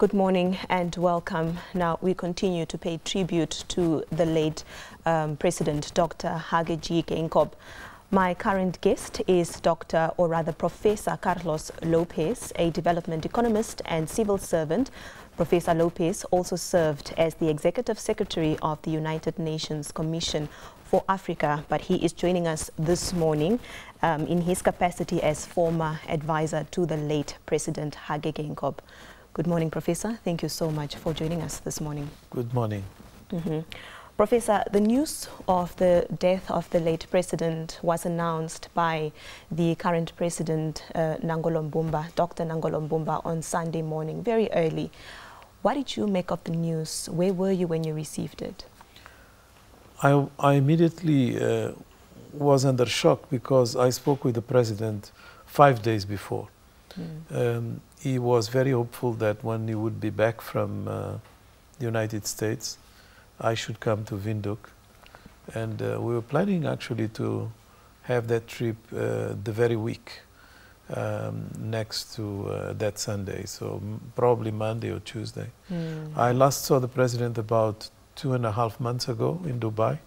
Good morning and welcome. Now we continue to pay tribute to the late President Dr. Hage Geingob. My current guest is Professor Carlos Lopes, a development economist and civil servant. Professor Lopes also served as the Executive Secretary of the United Nations Commission for Africa, but he is joining us this morning in his capacity as former advisor to the late President Hage Geingob. Good morning, Professor. Thank you so much for joining us this morning. Good morning. Professor, the news of the death of the late president was announced by the current president, Dr. Nangolo Mbumba, on Sunday morning, very early. What did you make of the news? Where were you when you received it? I immediately was under shock because I spoke with the president 5 days before. He was very hopeful that when he would be back from the United States, I should come to Windhoek. And we were planning actually to have that trip the very week next to that Sunday, so probably Monday or Tuesday. I last saw the president about 2.5 months ago in Dubai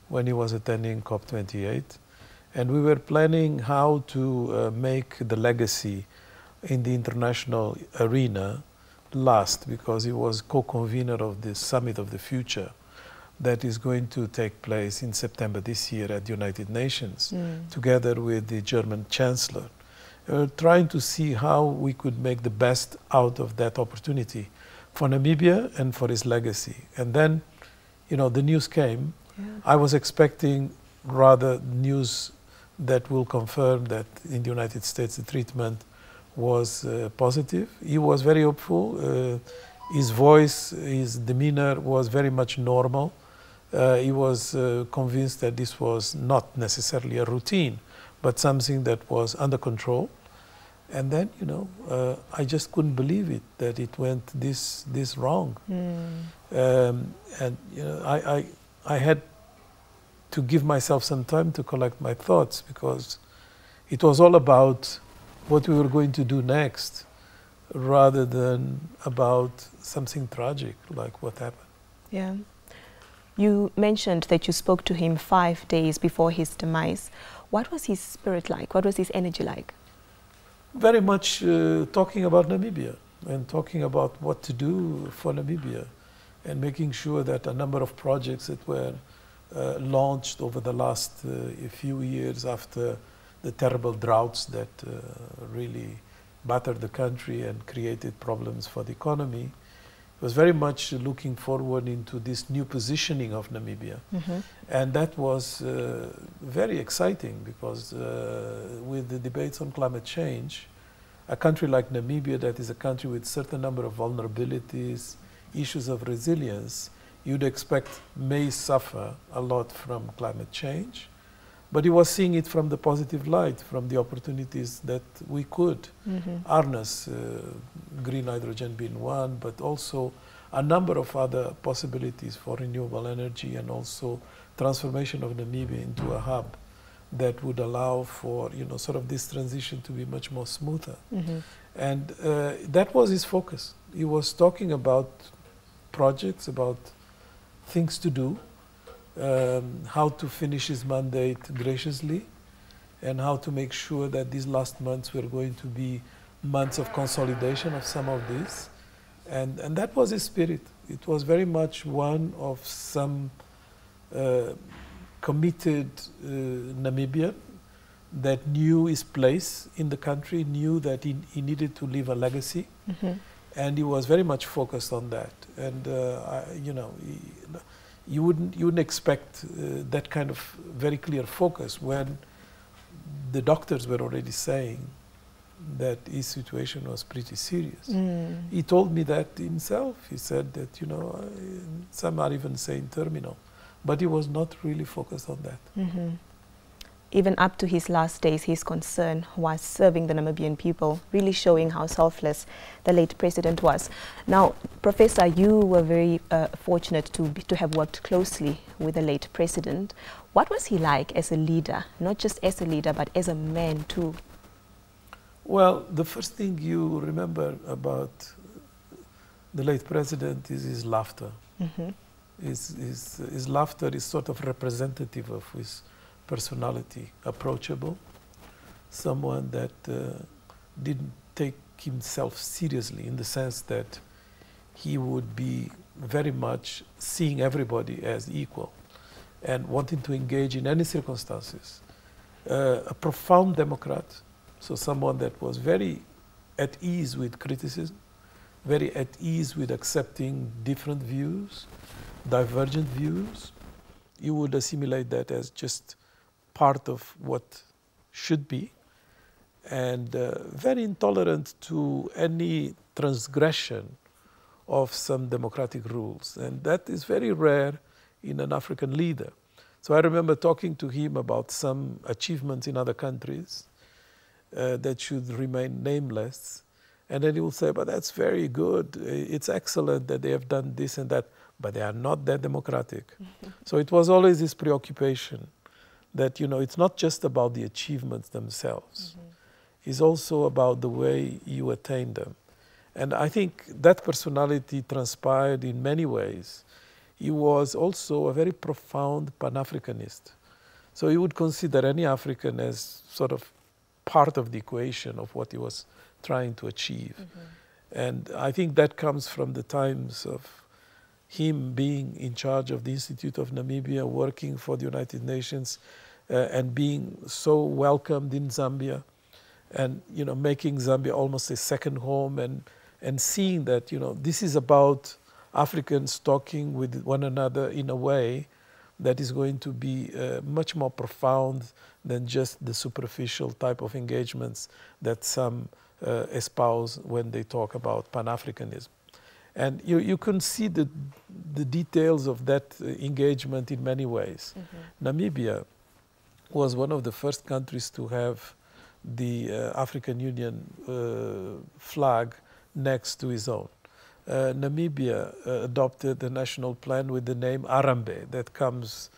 when he was attending COP28. And we were planning how to make the legacy in the international arena last, because he was co-convener of the Summit of the Future that is going to take place in September this year at the United Nations, together with the German Chancellor. Trying to see how we could make the best out of that opportunity for Namibia and for his legacy. And then, you know, the news came. I was expecting rather news that will confirm that in the United States the treatment was positive. He was very hopeful. His voice, his demeanor was very much normal. He was convinced that this was not necessarily a routine, but something that was under control. And then, you know, I just couldn't believe it, that it went this wrong. And, you know, I had to give myself some time to collect my thoughts, because it was all about what we were going to do next, rather than about something tragic like what happened. Yeah. You mentioned that you spoke to him 5 days before his demise. What was his spirit like? What was his energy like? Very much talking about Namibia and talking about what to do for Namibia, and making sure that a number of projects that were launched over the last few years after the terrible droughts that really battered the country and created problems for the economy, was very much looking forward into this new positioning of Namibia. And that was very exciting, because with the debates on climate change, a country like Namibia, that is a country with a certain number of vulnerabilities, issues of resilience, you'd expect may suffer a lot from climate change. But he was seeing it from the positive light, from the opportunities that we could harness, green hydrogen being one, but also a number of other possibilities for renewable energy, and also transformation of Namibia into a hub that would allow for, you know, sort of this transition to be much more smoother. And that was his focus. He was talking about projects, about things to do, how to finish his mandate graciously, and how to make sure that these last months were going to be months of consolidation of some of this. And that was his spirit. It was very much one of some committed Namibian that knew his place in the country, knew that he needed to leave a legacy, and he was very much focused on that. And you know, you wouldn't expect that kind of very clear focus when the doctors were already saying that his situation was pretty serious. He told me that himself. He said that, you know, some are even saying terminal, but he was not really focused on that. Even up to his last days, his concern was serving the Namibian people, really showing how selfless the late president was. Now, Professor, you were very fortunate to have worked closely with the late president. What was he like as a leader, not just as a leader, but as a man too? Well, the first thing you remember about the late president is his laughter. His laughter is sort of representative of his personality. Approachable, someone that didn't take himself seriously, in the sense that he would be very much seeing everybody as equal and wanting to engage in any circumstances. A profound democrat, so someone that was very at ease with criticism, very at ease with accepting different views, divergent views. You would assimilate that as just part of what should be, and very intolerant to any transgression of some democratic rules. And that is very rare in an African leader. So I remember talking to him about some achievements in other countries that should remain nameless. And then he will say, but that's very good. It's excellent that they have done this and that, but they are not that democratic. So it was always this preoccupation that, you know, it's not just about the achievements themselves. It's also about the way you attain them. And I think that personality transpired in many ways. He was also a very profound Pan-Africanist. So he would consider any African as sort of part of the equation of what he was trying to achieve. And I think that comes from the times of him being in charge of the Institute of Namibia, working for the United Nations, and being so welcomed in Zambia, and, you know, making Zambia almost a second home, and seeing that, you know, this is about Africans talking with one another in a way that is going to be much more profound than just the superficial type of engagements that some espouse when they talk about Pan-Africanism. And you can see the details of that engagement in many ways. Namibia was one of the first countries to have the African Union flag next to his own. Namibia adopted a national plan with the name Arambe, that comes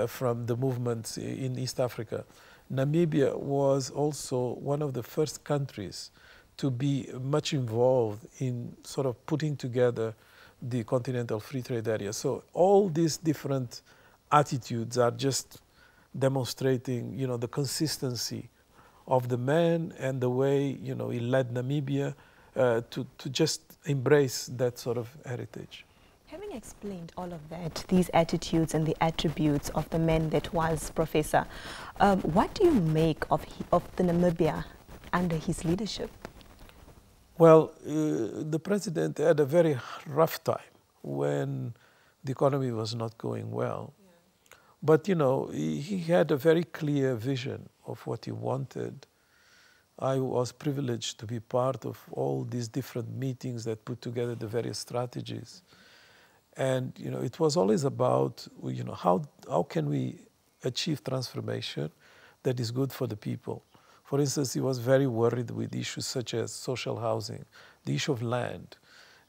from the movements in East Africa. Namibia was also one of the first countries to be much involved in sort of putting together the Continental Free Trade Area. So all these different attitudes are just demonstrating, you know, the consistency of the man and the way, you know, he led Namibia to just embrace that sort of heritage. Having explained all of that, these attitudes and the attributes of the man that was Professor, what do you make of the Namibia under his leadership? Well, the president had a very rough time when the economy was not going well. But, you know, he had a very clear vision of what he wanted. I was privileged to be part of all these different meetings that put together the various strategies. And, you know, it was always about, you know, how can we achieve transformation that is good for the people. For instance, he was very worried with issues such as social housing, the issue of land.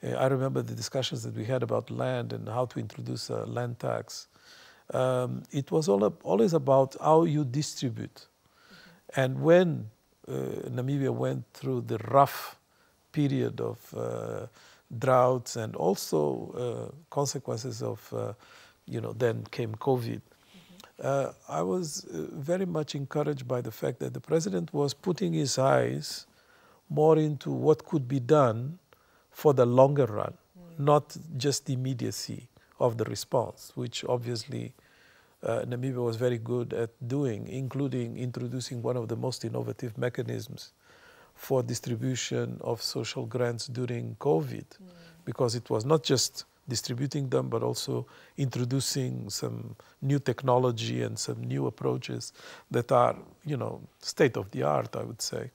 I remember the discussions that we had about land and how to introduce a land tax. It was always about how you distribute. And when Namibia went through the rough period of droughts and also consequences of, you know, then came COVID, I was very much encouraged by the fact that the president was putting his eyes more into what could be done for the longer run, not just the immediacy of the response, which obviously Namibia was very good at doing, including introducing one of the most innovative mechanisms for distribution of social grants during COVID, because it was not just distributing them, but also introducing some new technology and some new approaches that are, you know, state of the art, I would say.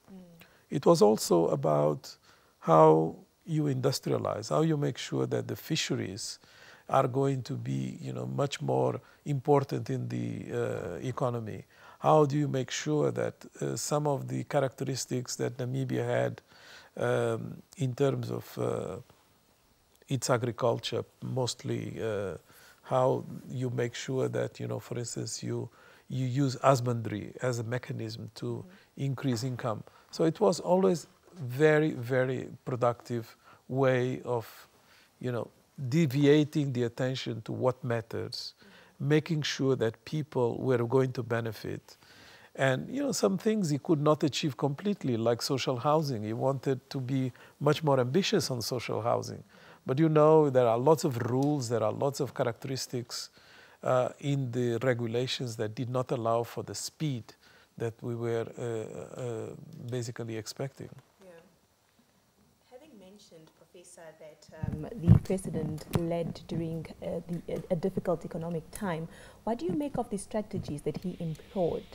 It was also about how you industrialize, how you make sure that the fisheries are going to be, you know, much more important in the economy. How do you make sure that some of the characteristics that Namibia had in terms of its agriculture, mostly how you make sure that, you know, for instance, you use husbandry as a mechanism to increase income. So it was always very, very productive way of deviating the attention to what matters, making sure that people were going to benefit. And, some things he could not achieve completely, like social housing. He wanted to be much more ambitious on social housing. But there are lots of rules, there are lots of characteristics in the regulations that did not allow for the speed that we were basically expecting. Yeah. Having mentioned, Professor, that the president led during a difficult economic time, what do you make of the strategies that he employed,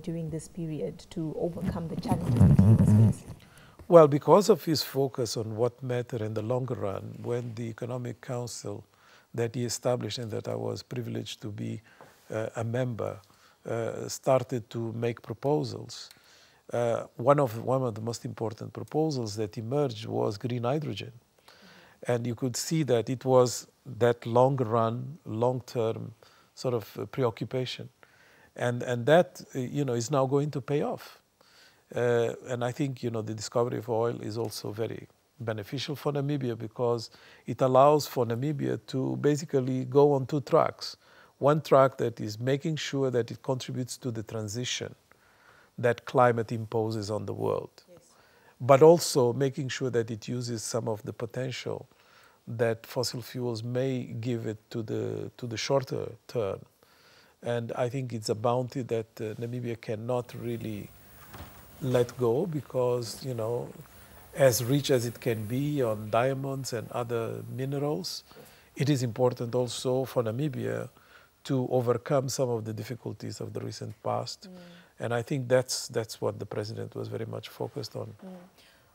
during this period to overcome the challenges that he was facing? Well, because of his focus on what mattered in the longer run, when the Economic Council that he established and that I was privileged to be a member started to make proposals, one of the most important proposals that emerged was green hydrogen. And you could see that it was that long-run, long-term sort of preoccupation. And that, is now going to pay off. And I think, the discovery of oil is also very beneficial for Namibia because it allows for Namibia to basically go on two tracks. One track that is making sure that it contributes to the transition that climate imposes on the world, yes, but also making sure that it uses some of the potential that fossil fuels may give it to the shorter term. And I think it's a bounty that Namibia cannot really let go because, as rich as it can be on diamonds and other minerals, it is important also for Namibia to overcome some of the difficulties of the recent past. And I think that's what the president was very much focused on.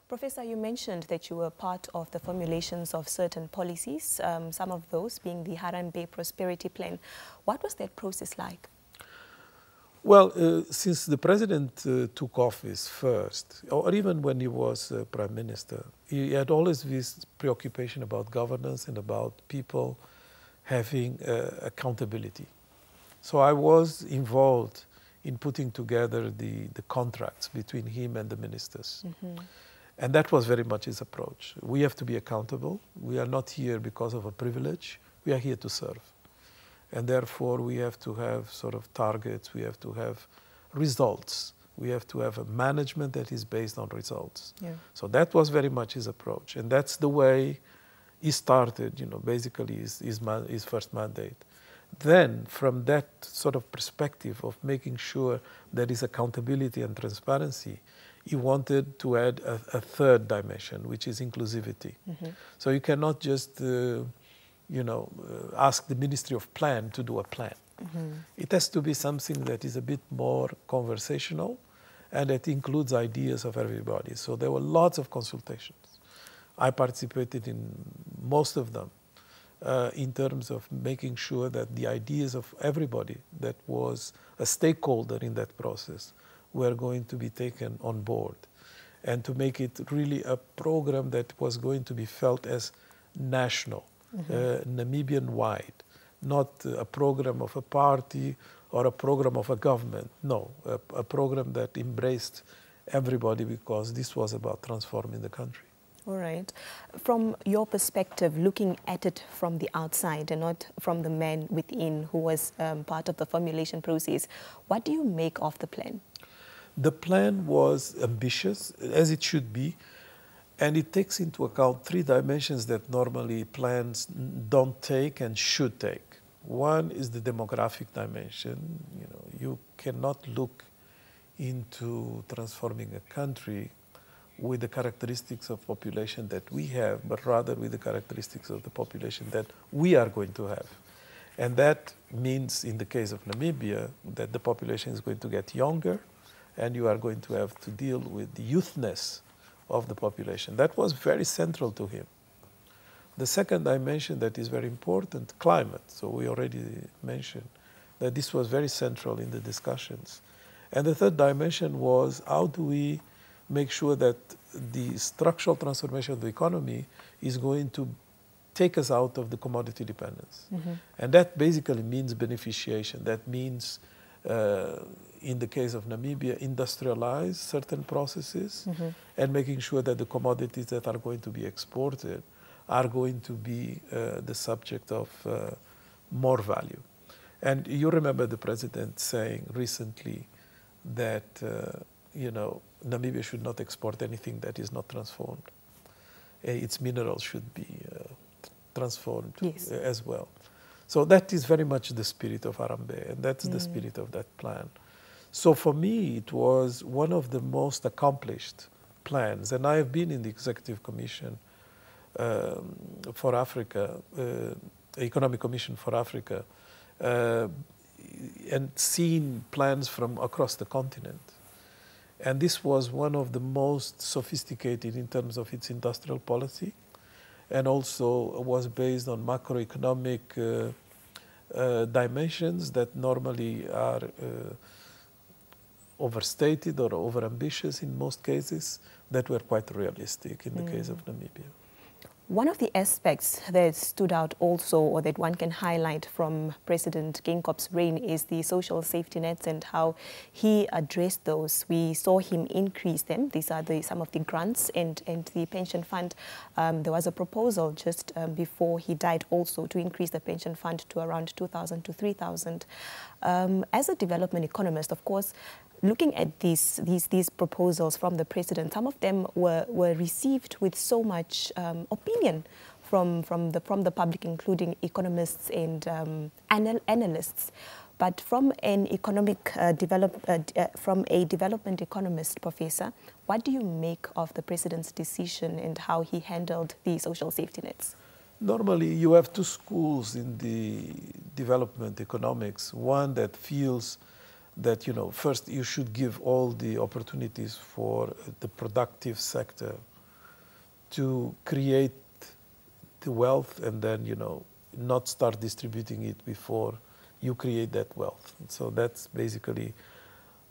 Professor, you mentioned that you were part of the formulations of certain policies, some of those being the Harambee Prosperity Plan. What was that process like? Well, since the president took office first, or even when he was prime minister, he had always this preoccupation about governance and about people having accountability. So I was involved in putting together the contracts between him and the ministers. And that was very much his approach. We have to be accountable. We are not here because of a privilege. We are here to serve. And therefore, we have to have sort of targets. We have to have results. We have to have a management that is based on results. Yeah. So that was very much his approach. And that's the way he started, basically his first mandate. Then, from that sort of perspective of making sure there is accountability and transparency, he wanted to add a third dimension, which is inclusivity. So you cannot just, ask the Ministry of Plan to do a plan. It has to be something that is a bit more conversational and that includes ideas of everybody. So there were lots of consultations. I participated in most of them in terms of making sure that the ideas of everybody that was a stakeholder in that process were going to be taken on board, and to make it really a program that was going to be felt as national, Namibian-wide, not a program of a party or a program of a government. No, a program that embraced everybody because this was about transforming the country. All right. From your perspective, looking at it from the outside and not from the man within who was part of the formulation process, what do you make of the plan? The plan was ambitious, as it should be, and it takes into account three dimensions that normally plans don't take and should take. One is the demographic dimension. You cannot look into transforming a country with the characteristics of population that we have, but rather with the characteristics of the population that we are going to have. And that means, in the case of Namibia, that the population is going to get younger, and you are going to have to deal with the youthness of the population. That was very central to him. The second dimension that is very important, climate. So we already mentioned that this was very central in the discussions. And the third dimension was, how do we make sure that the structural transformation of the economy is going to take us out of the commodity dependence. And that basically means beneficiation. That means, in the case of Namibia, industrialize certain processes and making sure that the commodities that are going to be exported are going to be the subject of more value. And you remember the president saying recently that, Namibia should not export anything that is not transformed. Its minerals should be transformed as well. So that is very much the spirit of Harambee, and that's the spirit of that plan. So for me, it was one of the most accomplished plans, and I have been in the Executive Commission for Africa, Economic Commission for Africa, and seen plans from across the continent. And this was one of the most sophisticated in terms of its industrial policy, and also was based on macroeconomic dimensions that normally are overstated or overambitious in most cases, that were quite realistic in the case of Namibia. One of the aspects that stood out also, or that one can highlight from President Geingob's reign, is the social safety nets and how he addressed those. We saw him increase them. These are some of the grants and the pension fund. There was a proposal just before he died also to increase the pension fund to around 2,000 to 3,000. As a development economist, of course, looking at these proposals from the president, some of them were received with so much opinion from the public, including economists and analysts. But from an from a development economist, Professor, what do you make of the president's decision and how he handled the social safety nets? Normally, you have two schools in the development economics. One that feels that, first you should give all the opportunities for the productive sector to create the wealth, and then, not start distributing it before you create that wealth. And so that's basically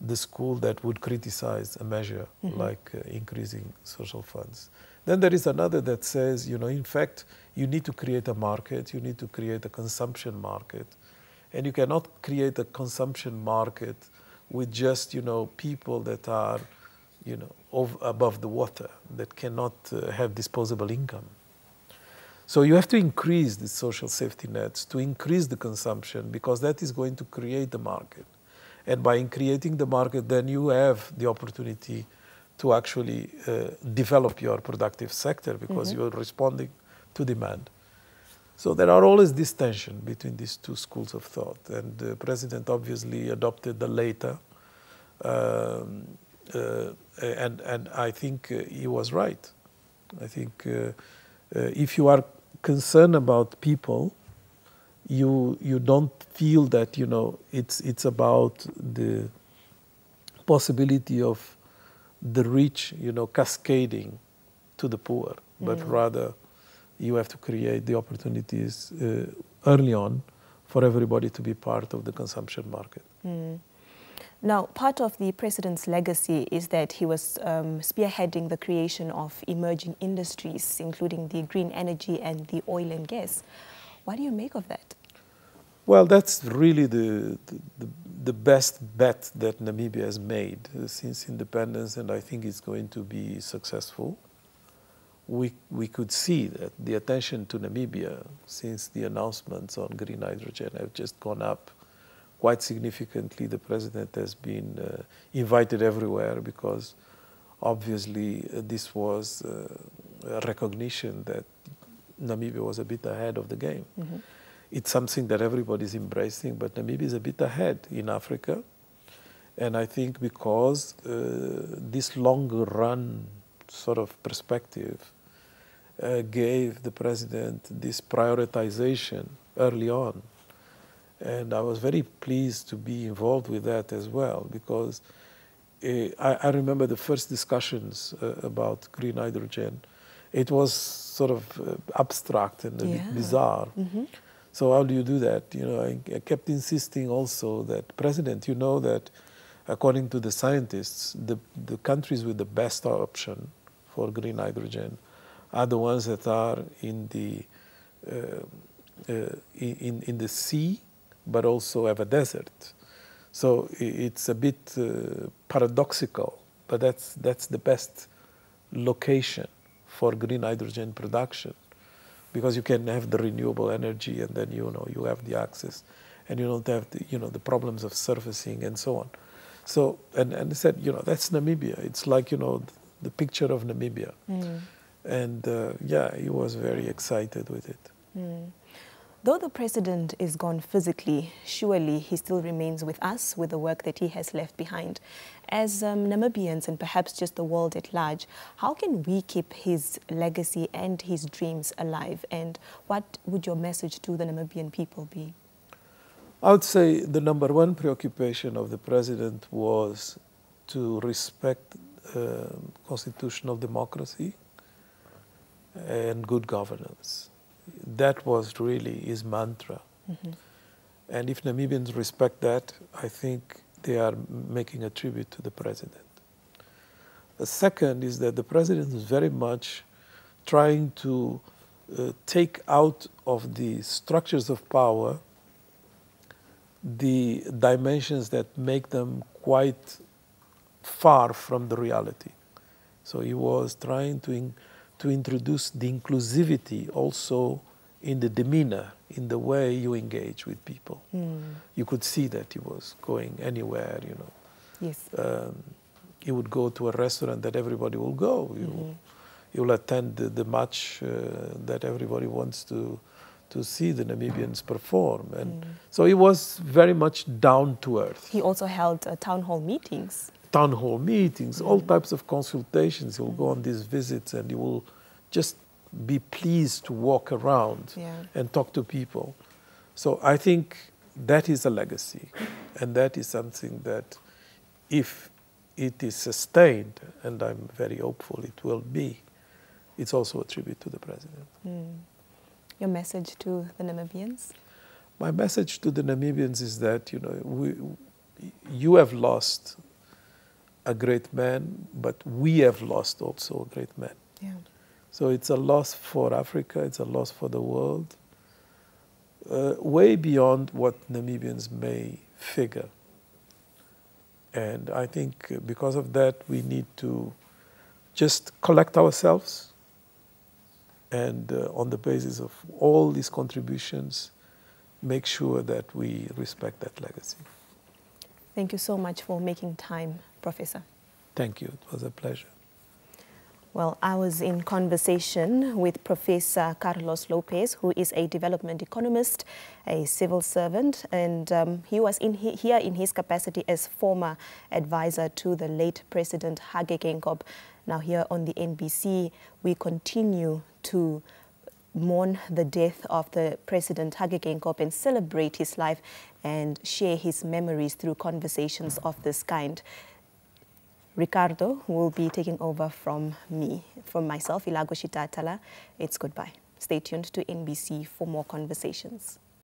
the school that would criticize a measure like increasing social funds. Then there is another that says, in fact, you need to create a market, you need to create a consumption market. And you cannot create a consumption market with just, people that are, above the water, that cannot have disposable income. So you have to increase the social safety nets to increase the consumption, because that is going to create the market. And by creating the market, then you have the opportunity to actually develop your productive sector, because you are responding to demand. So there are always this tension between these two schools of thought, and the president obviously adopted the later, and I think he was right. I think if you are concerned about people, you don't feel that it's about the possibility of the rich cascading to the poor, but rather you have to create the opportunities early on for everybody to be part of the consumption market. Now, part of the president's legacy is that he was spearheading the creation of emerging industries, including the green energy and the oil and gas. What do you make of that? Well, that's really the best bet that Namibia has made since independence, and I think it's going to be successful. We could see that the attention to Namibia since the announcements on green hydrogen have just gone up quite significantly. The president has been invited everywhere, because obviously this was a recognition that Namibia was a bit ahead of the game. It's something that everybody's embracing, but Namibia is a bit ahead in Africa. And I think because this longer run sort of perspective gave the president this prioritization early on. And I was very pleased to be involved with that as well, because I remember the first discussions about green hydrogen. It was sort of abstract and a bit bizarre. So how do you do that? I kept insisting also that, President, that according to the scientists, the countries with the best option for green hydrogen are the ones that are in the sea, but also have a desert. So it's a bit paradoxical, but that's the best location for green hydrogen production. because you can have the renewable energy and then, you know, you have the access and you don't have the, you know, the problems of surfacing and so on. So, and they said, you know, that's Namibia. It's like, you know, the picture of Namibia. And yeah, he was very excited with it. Though the president is gone physically, surely he still remains with us with the work that he has left behind. As Namibians and perhaps just the world at large, how can we keep his legacy and his dreams alive? And what would your message to the Namibian people be? I would say the number one preoccupation of the president was to respect constitutional democracy and good governance. That was really his mantra. And if Namibians respect that, I think they are making a tribute to the president. The second is that the president is very much trying to take out of the structures of power the dimensions that make them quite far from the reality. So he was trying to introduce the inclusivity also in the demeanor, in the way you engage with people. You could see that he was going anywhere, you know. Yes. He would go to a restaurant that everybody will go. You will attend the match that everybody wants to see the Namibians perform. And so he was very much down to earth. He also held town hall meetings. Town hall meetings, all types of consultations. He will go on these visits and he will just be pleased to walk around and talk to people. So I think that is a legacy. And that is something that if it is sustained, and I'm very hopeful it will be, it's also a tribute to the president. Your message to the Namibians? My message to the Namibians is that, you know, you have lost a great man, but we have lost also a great man. So it's a loss for Africa, it's a loss for the world, way beyond what Namibians may figure. And I think because of that, we need to just collect ourselves and on the basis of all these contributions, make sure that we respect that legacy. Thank you so much for making time, Professor. Thank you. It was a pleasure. Well, I was in conversation with Professor Carlos Lopes, who is a development economist, a civil servant, and he was here in his capacity as former advisor to the late President Hage Geingob. Now here on the NBC, we continue to mourn the death of the President Hage Geingob and celebrate his life and share his memories through conversations of this kind. Ricardo will be taking over from me, from myself, Ilago Shitatala. It's goodbye. Stay tuned to NBC for more conversations.